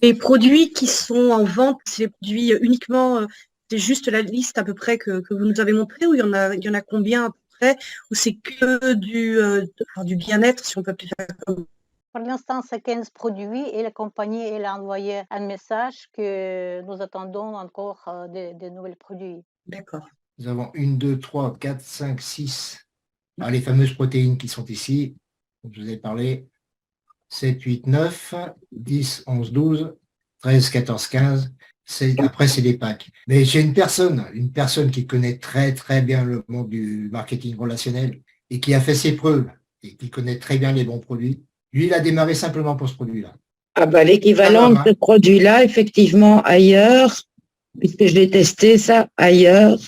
Les produits qui sont en vente, c'est les produits uniquement, c'est juste la liste à peu près que vous nous avez montré, ou il y en a combien à peu près, ou c'est que du bien-être, si on peut appeler ça comme. Pour l'instant, c'est 15 produits et la compagnie, elle a envoyé un message que nous attendons encore de nouveaux produits. D'accord. Nous avons une, 2, 3, 4, 5, 6. Alors, les fameuses protéines qui sont ici, dont je vous ai parlé, 7, 8, 9, 10, 11, 12, 13, 14, 15. Après, c'est des packs. Mais j'ai une personne qui connaît très, très bien le monde du marketing relationnel et qui a fait ses preuves et qui connaît très bien les bons produits. Lui, il a démarré simplement pour ce produit-là. Ah bah, Ça l'équivalent va, de ce hein. produit-là, effectivement, ailleurs, puisque je l'ai testé, ça, ailleurs,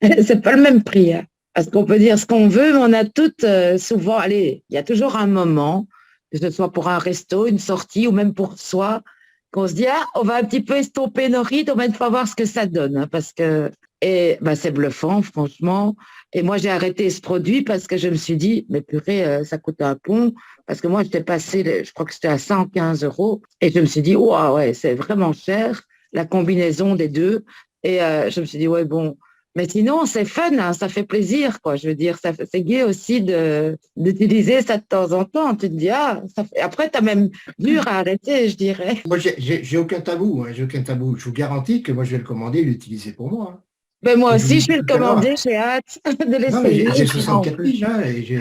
c'est pas le même prix, hein. Parce qu'on peut dire ce qu'on veut, mais on a toutes souvent, allez, il y a toujours un moment, que ce soit pour un resto, une sortie ou même pour soi, qu'on se dit, ah, on va un petit peu estomper nos rides, on va une fois voir ce que ça donne, hein, parce que, et bah, c'est bluffant, franchement. Et moi, j'ai arrêté ce produit parce que je me suis dit, mais purée, ça coûte un pont. Parce que moi, j'étais passé, je crois que c'était à 115 euros. Et je me suis dit, ouais, ouais, c'est vraiment cher, la combinaison des deux. Et je me suis dit, ouais, bon. Mais sinon, c'est fun, hein, ça fait plaisir, quoi. Je veux dire, c'est gai aussi d'utiliser ça de temps en temps. Tu te dis, ah, après, tu as même dur à arrêter, je dirais. Moi, j'ai aucun tabou, hein, j'ai aucun tabou. Je vous garantis que moi, je vais le commander et l'utiliser pour moi, hein. Mais moi Comme je vous aussi, l'ai je dit vais le tout à l'heure. commander, j'ai hâte de Non, mais l'essayer. j'ai Et puis, en 64 plus. piges, hein, et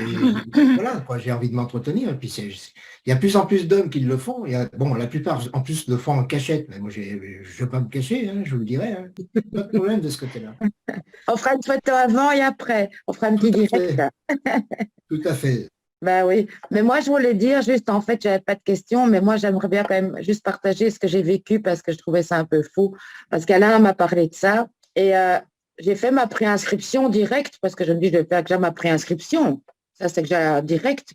voilà, quoi, j'ai envie de m'entretenir. Et puis, il y a de plus en plus d'hommes qui le font. Bon, la plupart, en plus, le font en cachette. Mais moi, je ne veux pas me cacher, hein, je vous le dirai, hein. Pas de problème de ce côté-là. On fera une photo avant et après. On fera un Tout petit à direct. fait, tout à fait. Ben oui, mais moi je voulais dire juste, en fait, j'avais pas de questions, mais moi j'aimerais bien quand même juste partager ce que j'ai vécu parce que je trouvais ça un peu fou. Parce qu'Alain m'a parlé de ça et j'ai fait ma préinscription directe parce que je me dis, je vais faire déjà ma préinscription. Ça, c'est déjà direct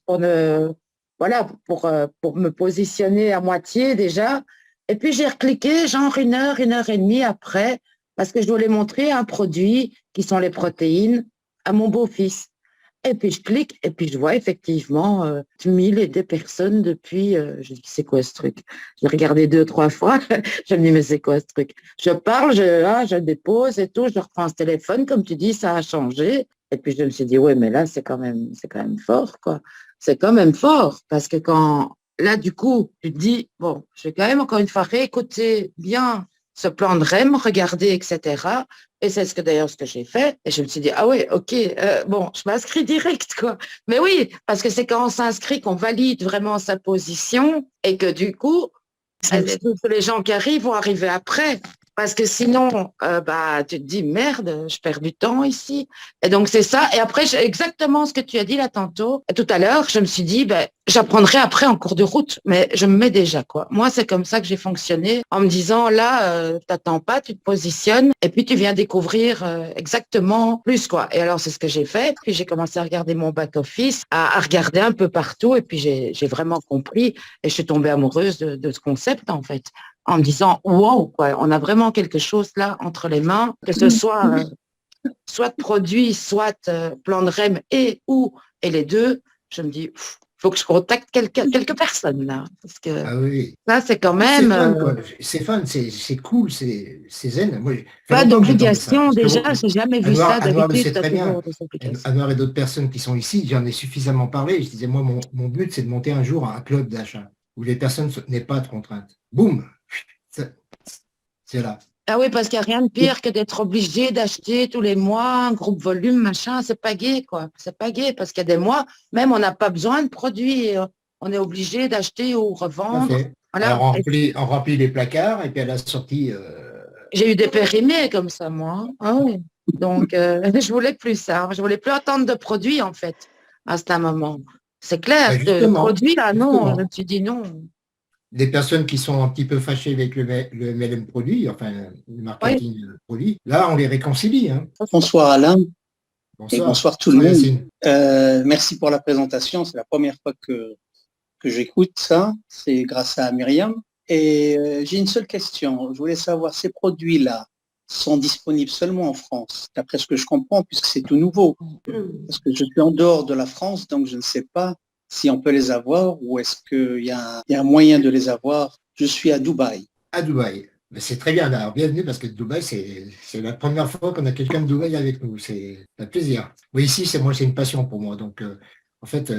voilà, pour me positionner à moitié déjà. Et puis j'ai recliqué genre une heure et demie après parce que je voulais montrer un produit qui sont les protéines à mon beau-fils. Et puis je clique et puis je vois effectivement 1000 et des personnes depuis. Je dis, c'est quoi ce truc? J'ai regardé deux, trois fois. Je me dis, mais c'est quoi ce truc? Je parle, je dépose et tout. Je reprends ce téléphone, comme tu dis, ça a changé. Et puis je me suis dit, ouais, mais là, c'est quand même fort, quoi. C'est quand même fort parce que quand, là, du coup, tu te dis, bon, je vais quand même encore une fois réécouter bien ce plan de REM, regarder, etc. Et c'est d'ailleurs ce que j'ai fait. Et je me suis dit, ah ouais, ok, bon, je m'inscris direct, quoi. Mais oui, parce que c'est quand on s'inscrit qu'on valide vraiment sa position et que du coup, tous les gens qui arrivent vont arriver après. Parce que sinon, bah, tu te dis, merde, je perds du temps ici. Et donc, c'est ça. Et après, exactement ce que tu as dit là tantôt, tout à l'heure, je me suis dit, ben, j'apprendrai après en cours de route, mais je me mets déjà, quoi. Moi, c'est comme ça que j'ai fonctionné, en me disant, là, t'attends pas, tu te positionnes, et puis tu viens découvrir exactement plus, quoi. Et alors, c'est ce que j'ai fait. Puis j'ai commencé à regarder mon back-office, à regarder un peu partout, et puis j'ai vraiment compris, et je suis tombée amoureuse de ce concept, en fait, en me disant, wow, quoi, on a vraiment quelque chose là entre les mains, que ce soit soit produit, soit plan de REM et les deux. Je me dis, il faut que je contacte quelques personnes là, parce que Ah oui. ça, c'est quand Oui, c'est même fun, quoi. C'est fun, c'est cool, c'est zen. Moi, ça fait pas longtemps que j'attendais ça. d'obligation Parce que déjà, j'ai jamais vu ça. Anouar le D'habitude, sait tu as très bien. toujours des obligations. Anouar et d'autres personnes qui sont ici, j'en ai suffisamment parlé. Je disais, moi, mon but, c'est de monter un jour un club d'achat où les personnes n'aient pas de contraintes. Boum, c'est c'est là. Ah oui, parce qu'il n'y a rien de pire que d'être obligé d'acheter tous les mois un groupe volume, machin, c'est pas gai, quoi. C'est pas gai, parce qu'il y a des mois, même on n'a pas besoin de produits, on est obligé d'acheter ou Tout à revendre. fait. Alors, Voilà. Et on remplit les placards et puis à la sortie, j'ai eu des périmés comme ça, moi, hein. Ah oui. Donc, je voulais plus ça. Je voulais plus attendre de produits, en fait, à ce moment. C'est clair, ben de justement, produits, là, non. Je me justement, suis dit non. des personnes qui sont un petit peu fâchées avec le MLM produit, enfin, le Oui. marketing produit, là, on les réconcilie, hein. Bonsoir Alain et Bonsoir. bonsoir tout le Bonsoir monde. Yacine. Merci pour la présentation. C'est la première fois que j'écoute ça. C'est grâce à Myriam. Et j'ai une seule question. Je voulais savoir, ces produits-là sont disponibles seulement en France, d'après ce que je comprends, puisque c'est tout nouveau. Parce que je suis en dehors de la France, donc je ne sais pas si on peut les avoir ou est-ce qu'il y a un moyen de les avoir. Je suis à Dubaï. à Dubaï. Mais c'est très bien, alors bienvenue parce que Dubaï, c'est la première fois qu'on a quelqu'un de Dubaï avec nous. C'est un plaisir. Oui, ici, c'est une passion pour moi. Donc, en fait,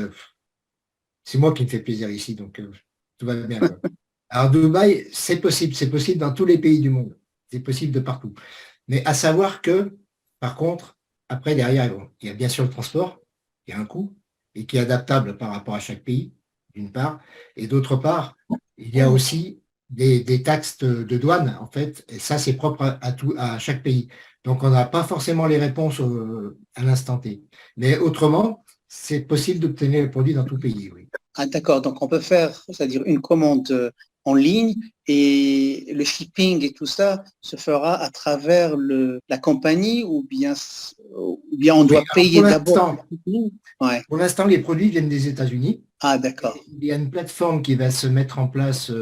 c'est moi qui me fais plaisir ici. Donc, tout va bien, quoi. Alors, Dubaï, c'est possible. C'est possible dans tous les pays du monde. C'est possible de partout. Mais à savoir que, par contre, après, derrière, bon, il y a bien sûr le transport, il y a un coût, et qui est adaptable par rapport à chaque pays, d'une part. Et d'autre part, il y a aussi des taxes de douane, en fait, et ça, c'est propre à chaque pays. Donc, on n'a pas forcément les réponses à l'instant T. Mais autrement, c'est possible d'obtenir les produits dans tout pays, oui. Ah, d'accord, donc on peut faire, c'est-à-dire une commande en ligne et le shipping et tout ça se fera à travers la compagnie ou bien on doit payer d'abord. Pour l'instant, les produits viennent des États-Unis. Ah, d'accord. Il y a une plateforme qui va se mettre en place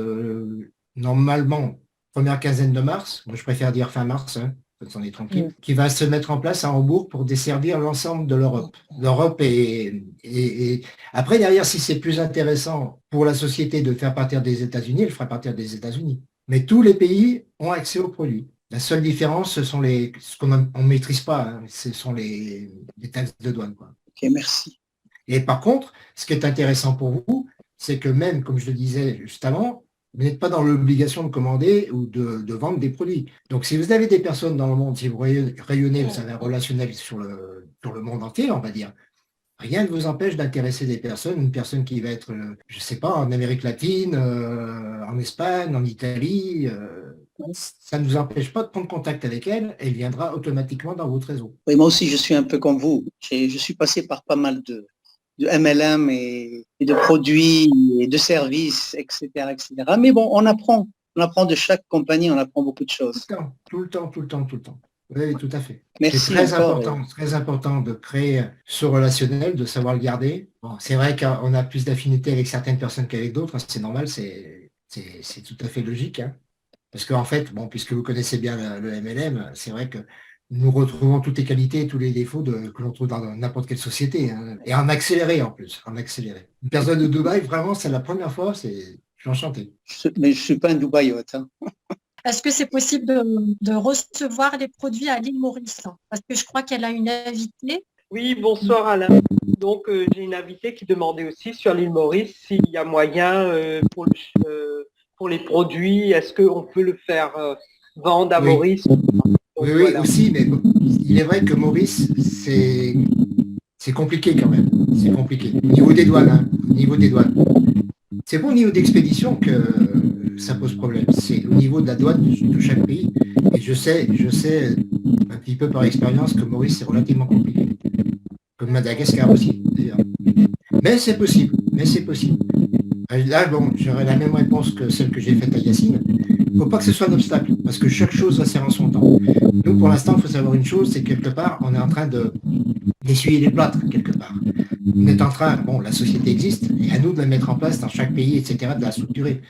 normalement première quinzaine de mars. Moi, je préfère dire fin mars, hein, on est tranquille, qui va se mettre en place à Hambourg pour desservir l'ensemble de l'Europe. L'Europe et après, derrière, si c'est plus intéressant pour la société de faire partir des États-Unis, elle fera partir des États-Unis. Mais tous les pays ont accès aux produits. La seule différence, ce sont ce qu'on ne maîtrise pas, hein, ce sont les taxes de douane, quoi. Ok, merci. Et par contre, ce qui est intéressant pour vous, c'est que même, comme je le disais juste avant, vous n'êtes pas dans l'obligation de commander ou de vendre des produits. Donc, si vous avez des personnes dans le monde, si vous rayonnez, vous avez un relationnel sur le monde entier, on va dire, rien ne vous empêche d'intéresser des personnes, une personne qui va être, je ne sais pas, en Amérique latine, en Espagne, en Italie, ça ne vous empêche pas de prendre contact avec elle, elle viendra automatiquement dans votre réseau. Oui, moi aussi, je suis un peu comme vous. Je suis passé par pas mal de MLM et de produits et de services, etc., etc. Mais bon, on apprend de chaque compagnie, on apprend beaucoup de choses. Tout le temps. Oui, tout à fait. Merci. C'est très important de créer ce relationnel, de savoir le garder. Bon, c'est vrai qu'on a plus d'affinité avec certaines personnes qu'avec d'autres, hein, c'est normal, c'est tout à fait logique, hein. Parce qu'en fait, bon, puisque vous connaissez bien le MLM, c'est vrai que nous retrouvons toutes les qualités et tous les défauts que l'on trouve dans n'importe quelle société, hein. Et en accéléré en plus, en accéléré. Une personne de Dubaï, vraiment, c'est la première fois, je suis enchanté. Mais je ne suis pas un Dubaïote, hein. Est-ce que c'est possible de recevoir les produits à l'île Maurice? Parce que je crois qu'elle a une invitée. Oui, bonsoir Alain. Donc j'ai une invitée qui demandait aussi sur l'île Maurice s'il y a moyen pour les produits, est-ce qu'on peut le faire vendre à Maurice? Donc, oui, voilà. Aussi, mais il est vrai que Maurice, c'est compliqué quand même. C'est compliqué. Au niveau des douanes, hein, c'est pas au niveau d'expédition que ça pose problème. C'est au niveau de la douane de chaque pays. Et je sais un petit peu par expérience que Maurice, c'est relativement compliqué. Comme Madagascar aussi, d'ailleurs. Mais c'est possible. Là, bon, j'aurais la même réponse que celle que j'ai faite à Yacine. Il ne faut pas que ce soit un obstacle, parce que chaque chose va se faire en son temps. Nous, pour l'instant, il faut savoir une chose, c'est que quelque part, on est en train d'essuyer les plâtres, quelque part. On est en train, bon, la société existe, et à nous de la mettre en place dans chaque pays, etc., de la structurer,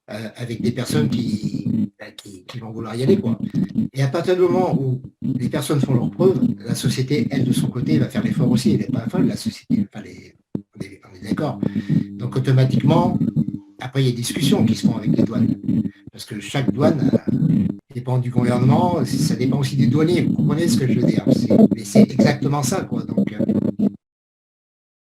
avec des personnes qui vont vouloir y aller, quoi. Et à partir du moment où les personnes font leurs preuves, la société, elle, de son côté, va faire l'effort aussi. Elle n'est pas folle, la société. Enfin, on est d'accord. Donc, automatiquement, après, il y a des discussions qui se font avec les douanes. Parce que chaque douane dépend du gouvernement, ça dépend aussi des douaniers. Vous comprenez ce que je veux dire? Mais c'est exactement ça, quoi. Donc,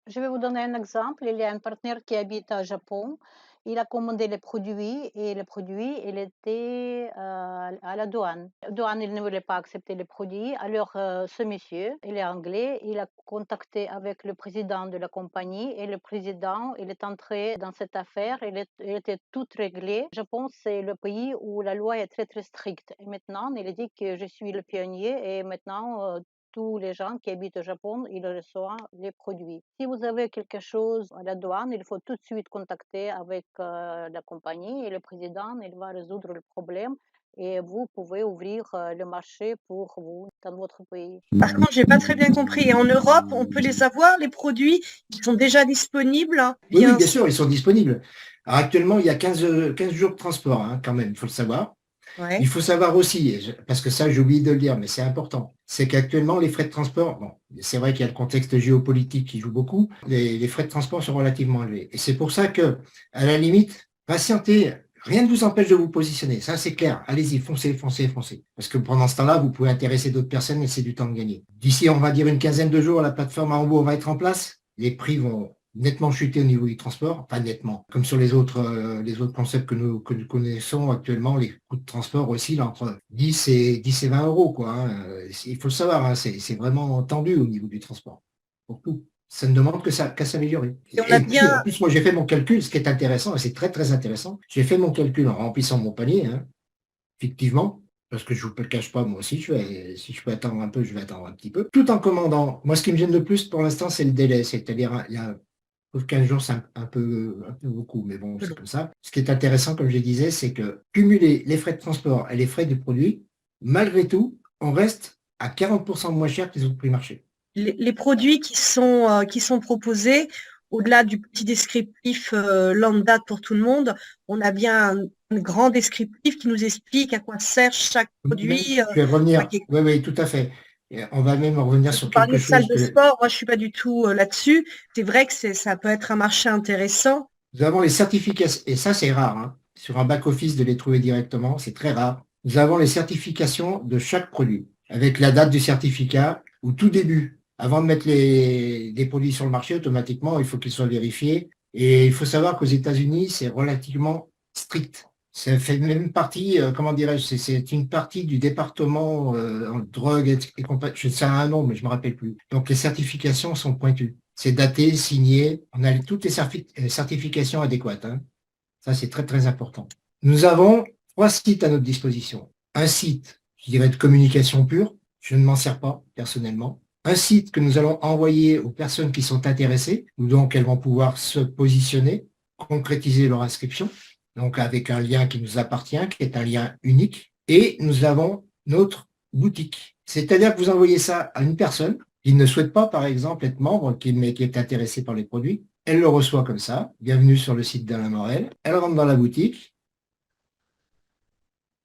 Je vais vous donner un exemple. Il y a un partenaire qui habite au Japon. Il a commandé les produits et le produit, il était à la douane. La douane, il ne voulait pas accepter les produits. Alors, ce monsieur, il est anglais, il a contacté avec le président de la compagnie et le président, il est entré dans cette affaire, il était tout réglé. Je pense que c'est le pays où la loi est très, très stricte. Et maintenant, il a dit que je suis le pionnier et maintenant, tous les gens qui habitent au Japon, ils reçoivent les produits. Si vous avez quelque chose à la douane, il faut tout de suite contacter avec la compagnie et le président, il va résoudre le problème et vous pouvez ouvrir le marché pour vous dans votre pays. Par contre, j'ai pas très bien compris. Et en Europe, on peut les avoir, les produits, ils sont déjà disponibles? Oui, bien sûr, ils sont disponibles. Alors, actuellement, il y a 15 jours de transport, hein, quand même, il faut le savoir. Ouais. Il faut savoir aussi, parce que ça, j'ai oublié de le dire, mais c'est important, c'est qu'actuellement, les frais de transport, bon, c'est vrai qu'il y a le contexte géopolitique qui joue beaucoup, les frais de transport sont relativement élevés. Et c'est pour ça que, à la limite, patientez, Rien ne vous empêche de vous positionner. Ça, c'est clair. Allez-y, foncez, foncez, foncez. Parce que pendant ce temps-là, vous pouvez intéresser d'autres personnes et c'est du temps de gagner. D'ici, on va dire une quinzaine de jours, la plateforme à Hambourg va être en place. Les prix vont nettement chuter au niveau du transport. Pas nettement. Comme sur les autres concepts que nous connaissons actuellement, les coûts de transport oscillent entre 10 et 20 euros, quoi. Hein. Il faut le savoir, hein, c'est vraiment tendu au niveau du transport. Pour tout. Ça ne demande qu'à s'améliorer. Et on a Et puis, bien- en plus, moi, j'ai fait mon calcul, ce qui est intéressant, et c'est très, très intéressant. J'ai fait mon calcul en remplissant mon panier, hein, fictivement, parce que je ne vous le cache pas, moi aussi, si je peux attendre un peu, je vais attendre un petit peu. Tout en commandant. Moi, ce qui me gêne le plus pour l'instant, c'est le délai. C'est-à-dire, il y a 15 jours, c'est un peu beaucoup, mais bon, c'est comme ça. Ce qui est intéressant, comme je disais, c'est que cumuler les frais de transport et les frais du produit, malgré tout, on reste à 40% moins cher que les autres prix marché. Les produits qui sont proposés, au-delà du petit descriptif lambda pour tout le monde, on a bien un grand descriptif qui nous explique à quoi sert chaque produit. Je vais revenir. Qui est- Oui, oui, tout à fait. Et on va même revenir sur Vous parliez quelque de salle chose de que sport, moi je suis pas du tout là-dessus. C'est vrai que ça peut être un marché intéressant. nous avons les certifications, et ça c'est rare, hein, sur un back-office de les trouver directement, c'est très rare. Nous avons les certifications de chaque produit, avec la date du certificat, au tout début. Avant de mettre des produits sur le marché, automatiquement, il faut qu'ils soient vérifiés. Et il faut savoir qu'aux États-Unis, c'est relativement strict. Ça fait même partie, comment dirais-je, c'est une partie du département en drogue et compagnie. Je sais un nom, mais je me rappelle plus. Donc les certifications sont pointues. C'est daté, signé. On a toutes les certifications adéquates. Hein. Ça, c'est très, très important. Nous avons 3 sites à notre disposition. Un site, je dirais, de communication pure. Je ne m'en sers pas personnellement. Un site que nous allons envoyer aux personnes qui sont intéressées, où donc elles vont pouvoir se positionner, concrétiser leur inscription, donc avec un lien qui nous appartient, qui est un lien unique. Et nous avons notre boutique. C'est-à-dire que vous envoyez ça à une personne qui ne souhaite pas, par exemple, être membre, mais qui est intéressé par les produits. Elle le reçoit comme ça. Bienvenue sur le site d'Alain Morel. Elle rentre dans la boutique.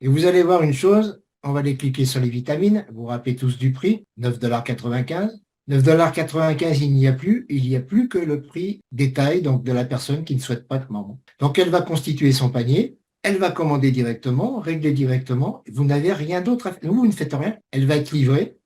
Et vous allez voir une chose, on va aller cliquer sur les vitamines. Vous vous rappelez tous du prix, 9,95 $. 9,95 $, il n'y a plus que le prix détail donc de la personne qui ne souhaite pas être membre. Donc elle va constituer son panier, elle va commander directement, régler directement. Vous n'avez rien d'autre à faire. Vous ne faites rien. Elle va être livrée.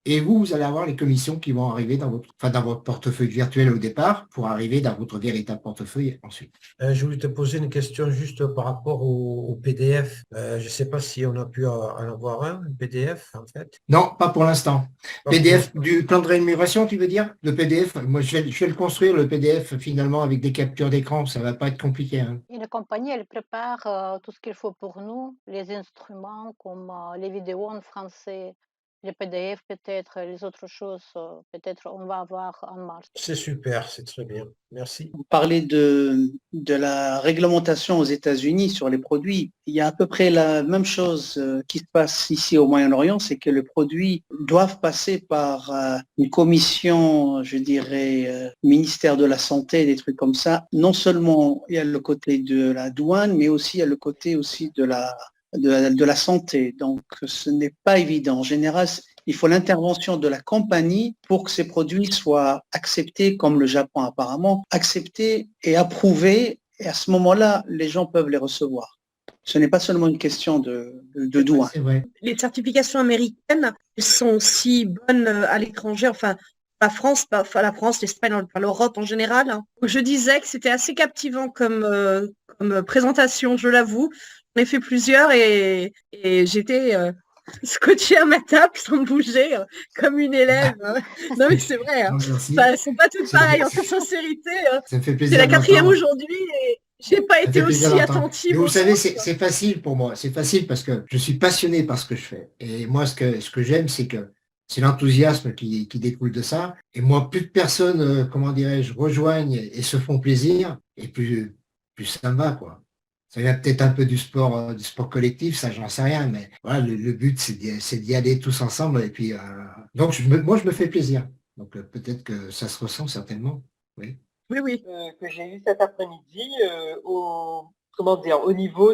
Et vous allez avoir les commissions qui vont arriver dans votre portefeuille virtuel au départ pour arriver dans votre véritable portefeuille ensuite. Je voulais te poser une question juste par rapport au PDF. Je ne sais pas si on a pu en avoir un PDF en fait. Non, pas pour l'instant. Pas PDF pour du plan de rémunération, tu veux dire? Le PDF, moi je vais le construire, le PDF finalement avec des captures d'écran, ça ne va pas être compliqué. Hein. Et la compagnie, elle prépare tout ce qu'il faut pour nous, les instruments comme les vidéos en français, les PDF peut-être, les autres choses, peut-être on va avoir en mars. C'est super, c'est très bien. Merci. Vous parlez de la réglementation aux États-Unis sur les produits. Il y a à peu près la même chose qui se passe ici au Moyen-Orient, c'est que les produits doivent passer par une commission, je dirais, ministère de la Santé, des trucs comme ça. Non seulement il y a le côté de la douane, mais aussi il y a le côté aussi de la santé. Donc, ce n'est pas évident. En général, il faut l'intervention de la compagnie pour que ces produits soient acceptés, comme le Japon apparemment, acceptés et approuvés. Et à ce moment-là, les gens peuvent les recevoir. Ce n'est pas seulement une question de douane. C'est vrai. Les certifications américaines sont aussi bonnes à l'étranger, enfin la France, l'Espagne, l'Europe en général. Hein. Je disais que c'était assez captivant comme présentation, je l'avoue. J'en ai fait plusieurs et j'étais scotchée à ma table sans bouger comme une élève. Non mais c'est vrai, hein. Elles sont pas toutes pareilles en toute sincérité. Hein. Ça me fait plaisir. C'est la 4e aujourd'hui et j'ai pas été aussi attentive. Mais vous savez, c'est facile pour moi. C'est facile parce que je suis passionné par ce que je fais. Et moi, ce que j'aime, c'est que c'est l'enthousiasme qui découle de ça. Et moi, plus de personnes, comment dirais-je, rejoignent et se font plaisir, et plus ça me va, quoi. Ça vient peut-être un peu du sport collectif, ça, j'en sais rien, mais voilà, le but, c'est d'y aller tous ensemble. Et puis, donc, moi, je me fais plaisir. Donc, peut-être que ça se ressent certainement. Oui. Oui. Que j'ai eu cet après-midi au niveau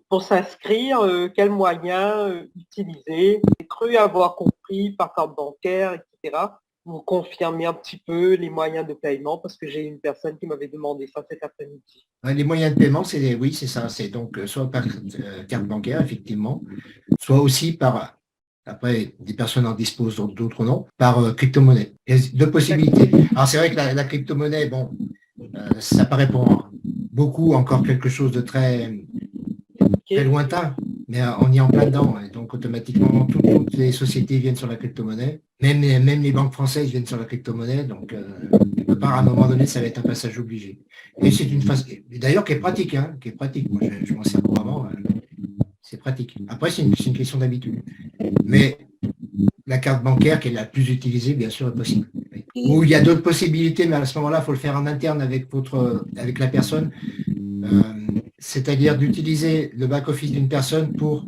pour s'inscrire, quels moyens utiliser. J'ai cru avoir compris par carte bancaire, etc. vous confirmiez un petit peu les moyens de paiement parce que j'ai une personne qui m'avait demandé ça cet après-midi. Les moyens de paiement, oui, c'est ça. C'est donc soit par carte bancaire, effectivement, soit aussi par, après, des personnes en disposent, d'autres non, par crypto-monnaie. Il y a deux possibilités. Alors, c'est vrai que la crypto-monnaie, bon, ça paraît pour beaucoup encore quelque chose de très lointain, mais on y est en plein dedans. Et donc, automatiquement, toutes les sociétés viennent sur la crypto-monnaie. Même les banques françaises viennent sur la crypto-monnaie. Donc, quelque part, à un moment donné, ça va être un passage obligé. Et c'est une phase, d'ailleurs, qui est pratique, hein, qui est pratique. Moi, je m'en sers couramment. C'est pratique. Après, c'est une question d'habitude. Mais la carte bancaire, qui est la plus utilisée, bien sûr, est possible. Ou il y a d'autres possibilités, mais à ce moment-là, il faut le faire en interne avec la personne. C'est-à-dire d'utiliser le back-office d'une personne pour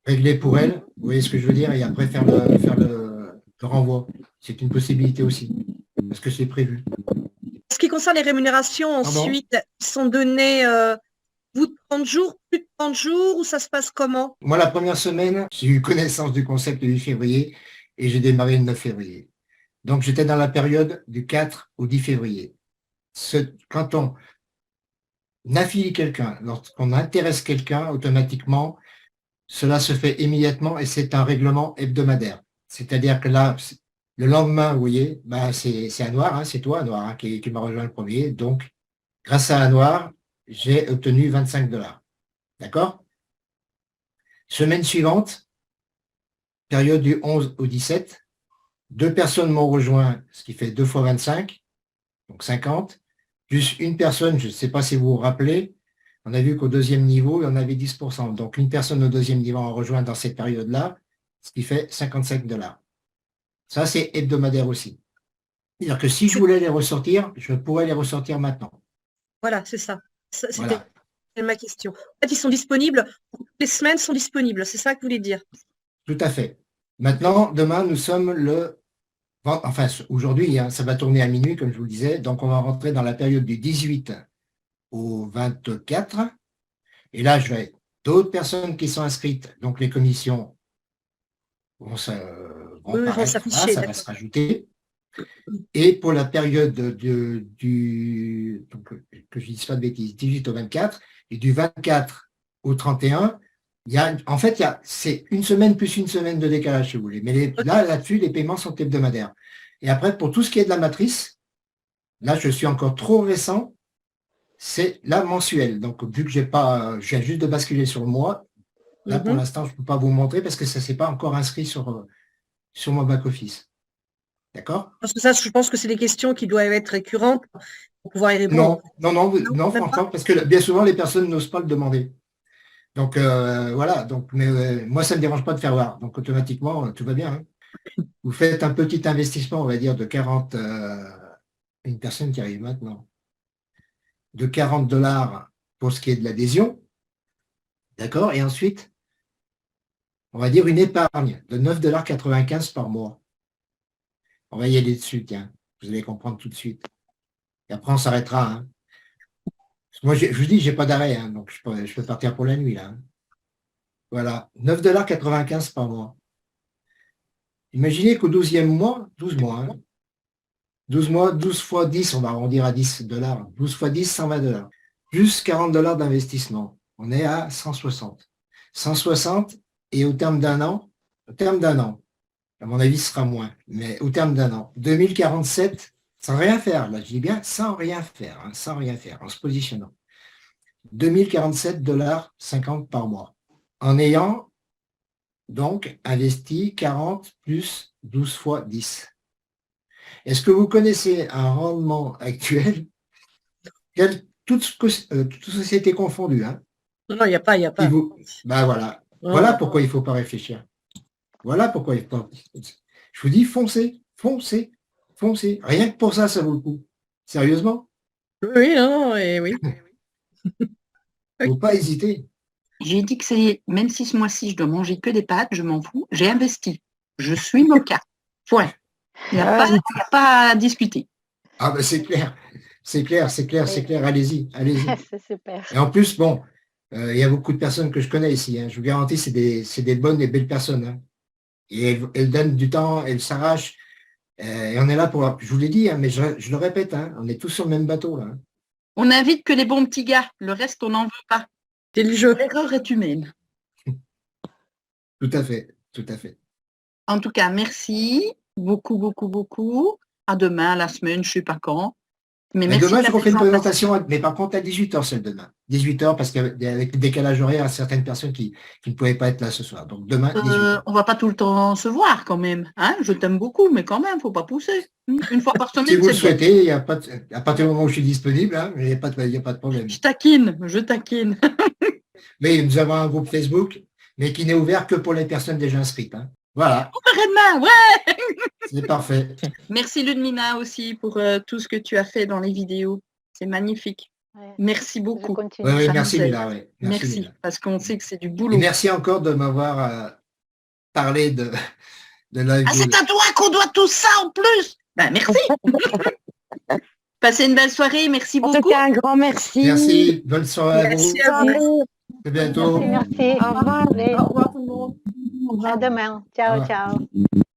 régler pour elle, vous voyez ce que je veux dire, et après faire le renvoi. C'est une possibilité aussi, parce que c'est prévu. En ce qui concerne les rémunérations, ensuite, sont données bout de 30 jours, plus de 30 jours, ou ça se passe comment? Moi, la première semaine, j'ai eu connaissance du concept le 8 février et j'ai démarré le 9 février. Donc, j'étais dans la période du 4 au 10 février. Quand on affilie quelqu'un, lorsqu'on intéresse quelqu'un, automatiquement, cela se fait immédiatement et c'est un règlement hebdomadaire. C'est-à-dire que là, le lendemain, vous voyez, bah, c'est Anouar, hein, c'est toi, Anouar, hein, qui m'a rejoint le premier. Donc, grâce à Anouar, j'ai obtenu 25 $. D'accord? Semaine suivante, période du 11 au 17, 2 personnes m'ont rejoint, ce qui fait 2 fois 25, donc 50, plus une personne, je ne sais pas si vous vous rappelez, on a vu qu'au deuxième niveau, il y en avait 10%. Donc, une personne au deuxième niveau a rejoint dans cette période-là, ce qui fait 55 $. Ça, c'est hebdomadaire aussi. C'est-à-dire que si je voulais les ressortir, je pourrais les ressortir maintenant. Voilà, c'est ça. C'était Voilà. ma question. En fait, ils sont disponibles, les semaines sont disponibles, c'est ça que vous voulez dire? Tout à fait. Maintenant, demain, nous sommes enfin, aujourd'hui, hein, ça va tourner à minuit, comme je vous le disais. Donc, on va rentrer dans la période du 18 au 24. Et là, je vais d'autres personnes qui sont inscrites. Donc, les commissions vont apparaître, s'afficher. Ça va se rajouter. Et pour la période donc, que je ne dise pas de bêtises, 18 au 24, et du 24 au 31, c'est une semaine plus une semaine de décalage, si vous voulez. Mais là-dessus, les paiements sont hebdomadaires. Et après, pour tout ce qui est de la matrice, là, je suis encore trop récent, c'est la mensuelle. Donc, vu que je viens juste de basculer sur le mois, là, pour l'instant, je ne peux pas vous montrer parce que ça ne s'est pas encore inscrit sur mon back-office. D'accord? Parce que ça, je pense que c'est des questions qui doivent être récurrentes pour pouvoir y répondre. Non, franchement, parce que bien souvent, les personnes n'osent pas le demander. Donc, voilà. Donc, mais moi, ça ne me dérange pas de faire voir. Donc, automatiquement, tout va bien. Hein. Vous faites un petit investissement, on va dire, de 40, une personne qui arrive maintenant, de 40 $ pour ce qui est de l'adhésion. D'accord? Et ensuite, on va dire une épargne de 9,95 $ par mois. On va y aller dessus, tiens. Vous allez comprendre tout de suite. Et après, on s'arrêtera. Hein. Moi, je vous dis, je n'ai pas d'arrêt, hein, donc je peux partir pour la nuit, là. Hein. Voilà, 9,95 $ par mois. Imaginez qu'au 12e mois, 12 mois, hein, 12 mois, 12 fois 10, on va arrondir à 10 $. 12 fois 10, 120 $. Plus 40 $ d'investissement. On est à 160. 160, et au terme d'un an, à mon avis, ce sera moins, mais au terme d'un an, 2047, sans rien faire, là je dis bien sans rien faire, hein, sans rien faire, en se positionnant. 2047,50 $ par mois, en ayant donc investi 40 plus 12 fois 10. Est-ce que vous connaissez un rendement actuel, toute société confondue, hein? Non, il n'y a pas. Ben voilà. Voilà pourquoi il ne faut pas réfléchir. Voilà pourquoi il faut. Je vous dis, foncez. Rien que pour ça, ça vaut le coup. Sérieusement? Oui, non, et oui. Il ne faut pas hésiter. J'ai dit que même si ce mois-ci, je dois manger que des pâtes, je m'en fous. J'ai investi. Je suis moka. Point. Il n'y a pas à discuter. Ah ben c'est clair. C'est clair. Allez-y. C'est super. Et en plus, bon, il y a beaucoup de personnes que je connais ici. Hein. Je vous garantis, c'est des bonnes et belles personnes. Hein. Et elles donnent du temps, elles s'arrachent. Et on est là pour, je vous l'ai dit, hein, mais je le répète, hein, on est tous sur le même bateau là. Hein. On n'invite que les bons petits gars. Le reste, on n'en veut pas. C'est le jeu. L'erreur est humaine. Tout à fait, tout à fait. En tout cas, merci beaucoup, beaucoup, beaucoup. À demain, la semaine, je ne sais pas quand. Mais merci demain, de la je refais une présentation, mais par contre à 18h, celle de demain. 18h, parce qu'avec le décalage horaire, il y a certaines personnes qui ne pouvaient pas être là ce soir. Donc demain, 18h. On ne va pas tout le temps se voir quand même. Hein, je t'aime beaucoup, mais quand même, il ne faut pas pousser. Une fois par semaine, Si vous le c'est bien. souhaitez, il y a pas à partir du moment où je suis disponible, hein, il n'y a pas de problème. Je taquine, je taquine. Mais nous avons un groupe Facebook, mais qui n'est ouvert que pour les personnes déjà inscrites. Hein. Voilà. On verra demain, ouais. C'est parfait. Merci Ludmina aussi pour tout ce que tu as fait dans les vidéos. C'est magnifique. Ouais, Merci je beaucoup. continue. Oui, Ça merci nous aide. Mila. Ouais. Merci, Mila. parce qu'on sait que c'est du Et boulot. merci encore de m'avoir parlé de Live Ah, c'est Bull. à toi qu'on doit tout ça en plus. Ben, merci. Passez une belle soirée. Merci En tout beaucoup. cas, un grand merci. Merci, bonne soirée à vous. Merci à vous. À bientôt. Merci, merci. Au revoir. Allez, Au revoir tout le monde. à demain. Ciao, Au revoir. ciao.